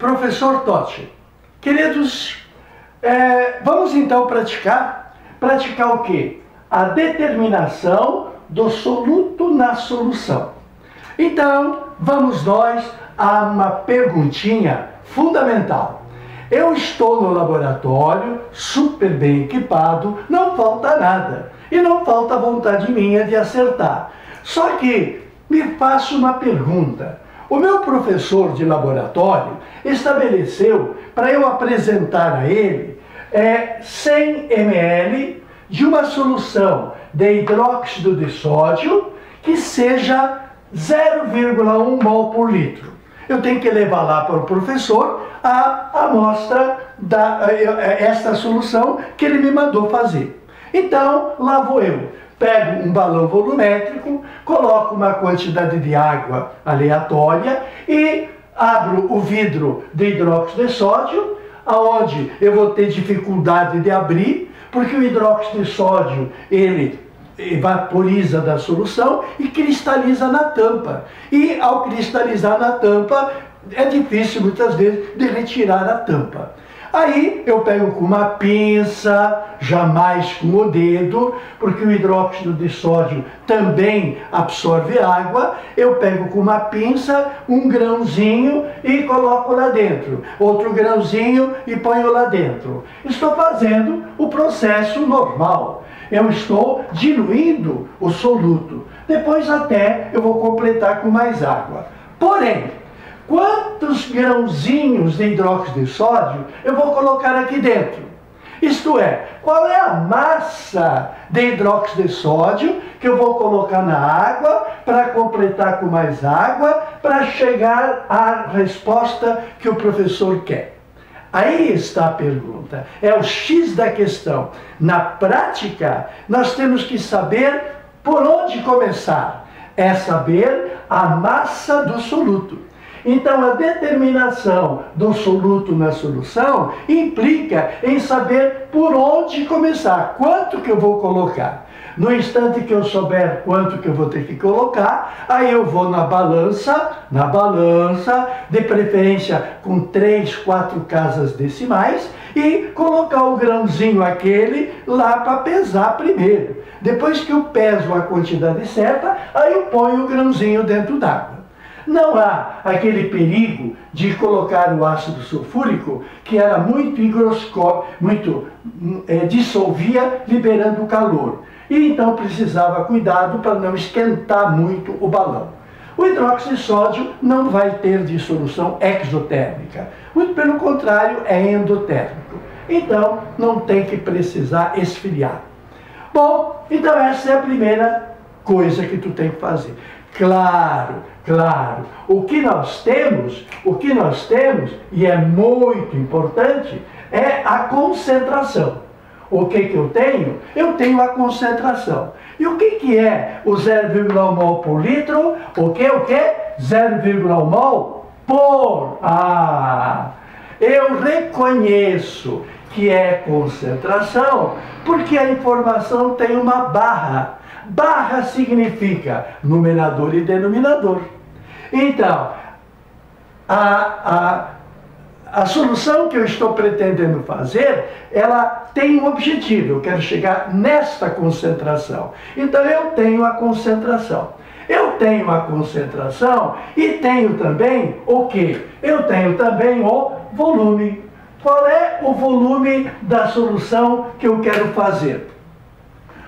Professor Totti. Queridos, vamos então praticar o quê? A determinação do soluto na solução. Então, vamos nós a uma perguntinha fundamental. Eu estou no laboratório, super bem equipado, não falta nada. E não falta vontade minha de acertar. Só que me faço uma pergunta. O meu professor de laboratório estabeleceu para eu apresentar a ele 100 ml de uma solução de hidróxido de sódio que seja 0,1 mol por litro. Eu tenho que levar lá para o professor a amostra esta solução que ele me mandou fazer. Então, lá vou eu. Pego um balão volumétrico, coloco uma quantidade de água aleatória e abro o vidro de hidróxido de sódio, aonde eu vou ter dificuldade de abrir, porque o hidróxido de sódio, ele evaporiza da solução e cristaliza na tampa. E ao cristalizar na tampa, é difícil muitas vezes de retirar a tampa. Aí eu pego com uma pinça, jamais com o dedo, porque o hidróxido de sódio também absorve água. Eu pego com uma pinça um grãozinho e coloco lá dentro. Outro grãozinho e ponho lá dentro. Estou fazendo o processo normal. Eu estou diluindo o soluto. Depois até eu vou completar com mais água. Porém, quantos grãozinhos de hidróxido de sódio eu vou colocar aqui dentro? Isto é, qual é a massa de hidróxido de sódio que eu vou colocar na água para completar com mais água para chegar à resposta que o professor quer? Aí está a pergunta, é o X da questão. Na prática, nós temos que saber por onde começar. É saber a massa do soluto. Então, a determinação do soluto na solução implica em saber por onde começar, quanto que eu vou colocar. No instante que eu souber quanto que eu vou ter que colocar, aí eu vou na balança, de preferência com 3, 4 casas decimais, e colocar o grãozinho aquele lá para pesar primeiro. Depois que eu peso a quantidade certa, aí eu ponho o grãozinho dentro d'água. Não há aquele perigo de colocar o ácido sulfúrico, que era muito higroscópico, dissolvia, liberando calor. E então precisava cuidado para não esquentar muito o balão. O hidróxido de sódio não vai ter dissolução exotérmica. Muito pelo contrário, é endotérmico. Então, não tem que precisar esfriar. Bom, então essa é a primeira coisa que tu tem que fazer. Claro, o que nós temos, e é muito importante, é a concentração. O que eu tenho? Eu tenho a concentração. E o que é o 0,1 mol por litro? O que? 0,1 mol por... eu reconheço que é concentração porque a informação tem uma barra. Barra significa numerador e denominador. Então, a solução que eu estou pretendendo fazer, ela tem um objetivo. Eu quero chegar nesta concentração. Então, eu tenho a concentração. Eu tenho a concentração e tenho também o quê? Eu tenho também o volume. Qual é o volume da solução que eu quero fazer?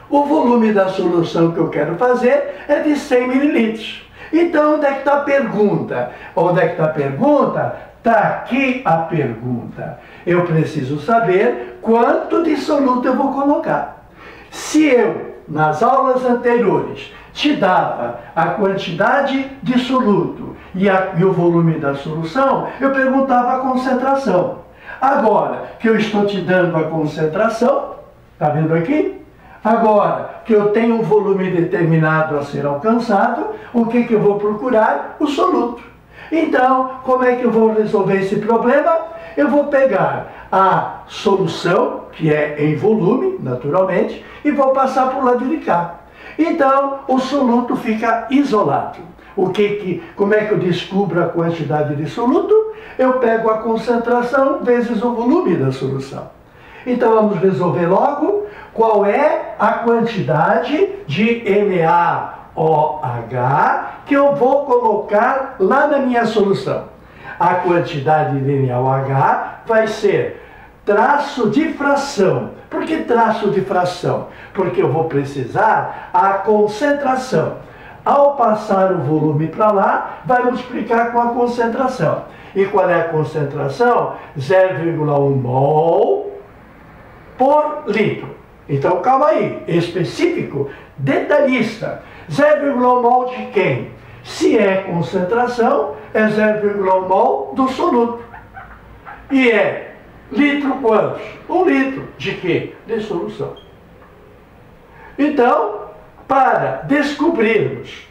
O volume da solução que eu quero fazer é de 100 mililitros. Então, onde é que está a pergunta? Onde é que está a pergunta? Está aqui a pergunta. Eu preciso saber quanto de soluto eu vou colocar. Se eu, nas aulas anteriores, te dava a quantidade de soluto e o volume da solução, eu perguntava a concentração. Agora que eu estou te dando a concentração, está vendo aqui? Agora que eu tenho um volume determinado a ser alcançado, o que eu vou procurar? O soluto. Então, como é que eu vou resolver esse problema? Eu vou pegar a solução, que é em volume, naturalmente, e vou passar para o lado de cá. Então, o soluto fica isolado. Como é que eu descubro a quantidade de soluto? eu pego a concentração vezes o volume da solução. Então vamos resolver logo qual é a quantidade de NaOH que eu vou colocar lá na minha solução. A quantidade de NaOH vai ser traço de fração. Por que traço de fração? Porque eu vou precisar a concentração. Ao passar o volume para lá, vai multiplicar com a concentração. E qual é a concentração? 0,1 mol por litro. Então, calma aí. Específico, detalhista. 0,1 mol de quem? Se é concentração, é 0,1 mol do soluto. E é litro quantos? 1 litro. De quê? De solução. Então, para descobrirmos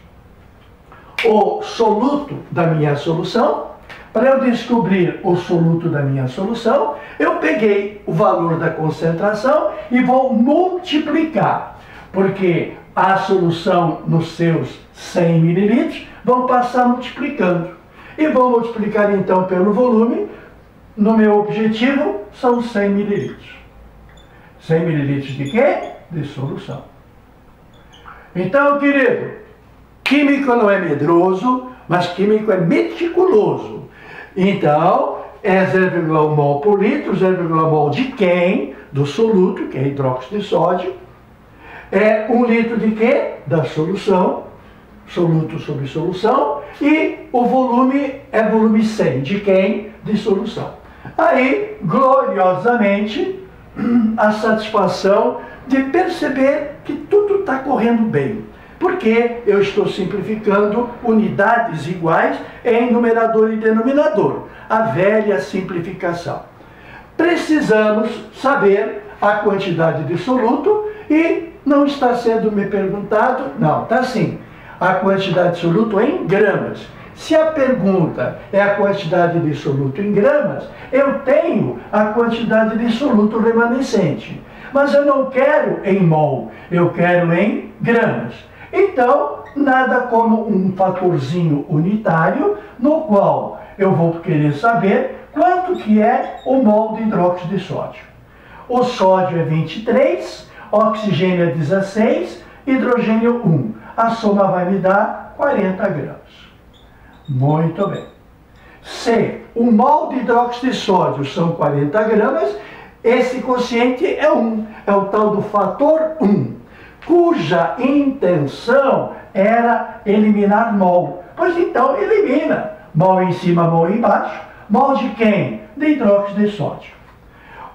o soluto da minha solução, para eu descobrir o soluto da minha solução, eu peguei o valor da concentração e vou multiplicar. Porque a solução nos seus 100 ml vão passar multiplicando. E vou multiplicar então pelo volume. No meu objetivo são 100 ml. 100 ml de quê? De solução. Então, querido, químico não é medroso, mas químico é meticuloso. Então, é 0,1 mol por litro, 0,1 mol de quem? Do soluto, que é hidróxido de sódio. É 1 litro de quê? Da solução, soluto sobre solução. E o volume é volume 100, de quem? De solução. Aí, gloriosamente, a satisfação de perceber que tudo está correndo bem. Porque eu estou simplificando unidades iguais em numerador e denominador. A velha simplificação. Precisamos saber a quantidade de soluto e não está sendo me perguntado, não, está sim, a quantidade de soluto em gramas. Se a pergunta é a quantidade de soluto em gramas, eu tenho a quantidade de soluto remanescente. Mas eu não quero em mol, eu quero em gramas. Então, nada como um fatorzinho unitário, no qual eu vou querer saber quanto que é o mol de hidróxido de sódio. O sódio é 23, oxigênio é 16, hidrogênio 1. A soma vai me dar 40 gramas. Muito bem. Se o mol de hidróxido de sódio são 40 gramas, esse quociente é 1, é o tal do fator 1, cuja intenção era eliminar mol. Pois então, elimina. Mol em cima, mol embaixo. Mol de quem? De hidróxido de sódio.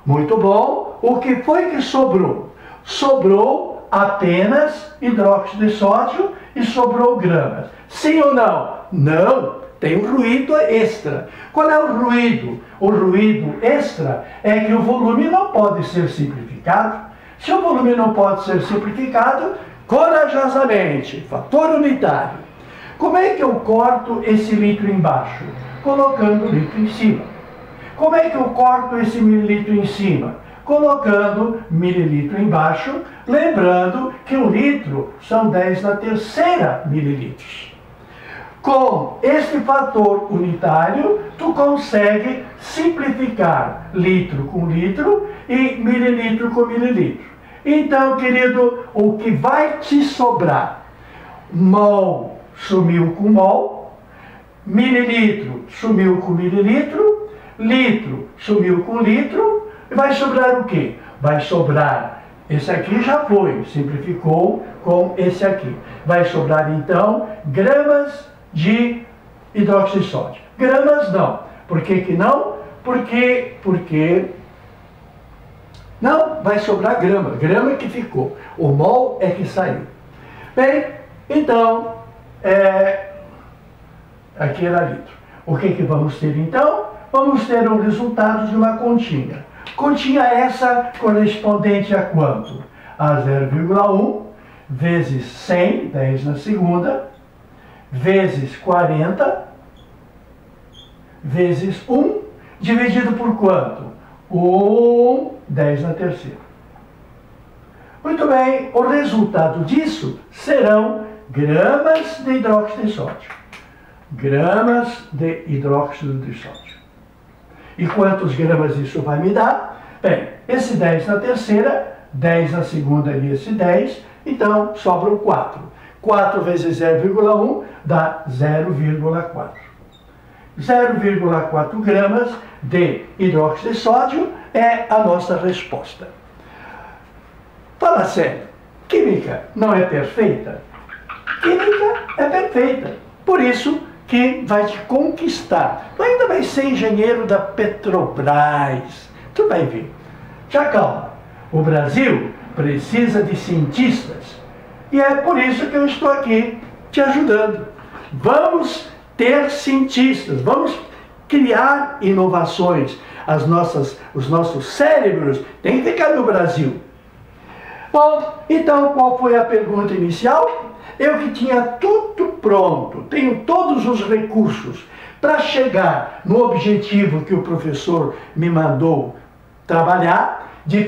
Muito bom. O que foi que sobrou? Sobrou apenas hidróxido de sódio e sobrou gramas. Sim ou não? Não. Tem um ruído extra. Qual é o ruído? O ruído extra é que o volume não pode ser simplificado. Se o volume não pode ser simplificado, corajosamente, fator unitário. Como é que eu corto esse litro embaixo? Colocando o litro em cima. Como é que eu corto esse mililitro em cima? Colocando mililitro embaixo, lembrando que um litro são 10 na terceira mililitros. Com este fator unitário, tu consegue simplificar litro com litro e mililitro com mililitro. Então, querido, o que vai te sobrar? Mol sumiu com mol, mililitro sumiu com mililitro, litro sumiu com litro, e vai sobrar o quê? Vai sobrar, esse aqui já foi, simplificou com esse aqui. Vai sobrar, então, gramas de hidróxido de sódio. Gramas não. Por que que não? Porque não, vai sobrar grama. Grama que ficou. O mol é que saiu. Bem, então, aqui era litro. O que que vamos ter então? Vamos ter um resultado de uma continha. Continha essa correspondente a quanto? A 0,1 vezes 100, 10 na segunda, vezes 40, vezes 1, dividido por quanto? 1, 10 na terceira. Muito bem, o resultado disso serão gramas de hidróxido de sódio. Gramas de hidróxido de sódio. E quantos gramas isso vai me dar? Bem, esse 10 na terceira, 10 na segunda e esse 10, então sobram 4. 4 vezes 0,1 dá 0,4. 0,4 gramas de hidróxido de sódio é a nossa resposta. Fala sério, química não é perfeita? Química é perfeita. Por isso que vai te conquistar. Tu ainda vai ser engenheiro da Petrobras. Tu vai ver. Já calma. O Brasil precisa de cientistas. E é por isso que eu estou aqui te ajudando. Vamos ter cientistas. Vamos criar inovações. Os nossos cérebros têm que ficar no Brasil. Bom, então qual foi a pergunta inicial? Eu que tinha tudo pronto, tenho todos os recursos para chegar no objetivo que o professor me mandou trabalhar, de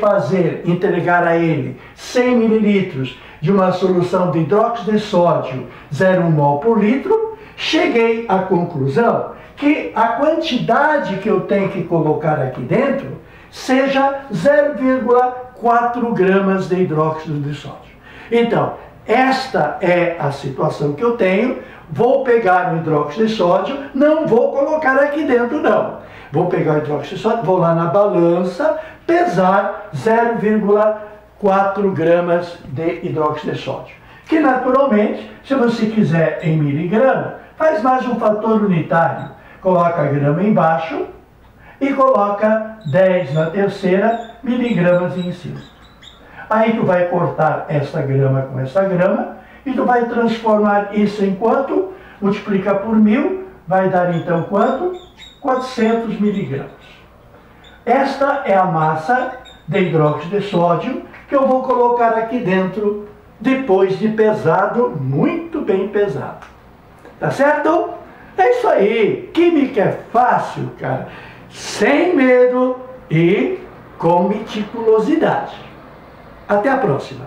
entregar a ele 100 mililitros de uma solução de hidróxido de sódio 0,1 mol por litro, cheguei à conclusão que a quantidade que eu tenho que colocar aqui dentro seja 0,4 gramas de hidróxido de sódio. Então, esta é a situação que eu tenho. Vou pegar o hidróxido de sódio, não vou colocar aqui dentro não. Vou pegar o hidróxido de sódio, vou lá na balança, pesar 0,4 gramas de hidróxido de sódio. Que naturalmente, se você quiser em miligrama, faz mais um fator unitário. Coloca a grama embaixo e coloca 10 na terceira miligramas em cima. Aí tu vai cortar essa grama com essa grama e tu vai transformar isso em quanto? Multiplica por 1000, vai dar então quanto? 400 miligramas. Esta é a massa de hidróxido de sódio que eu vou colocar aqui dentro depois de pesado, muito bem pesado. Tá certo? É isso aí. Química é fácil, cara. Sem medo e com meticulosidade. Até a próxima!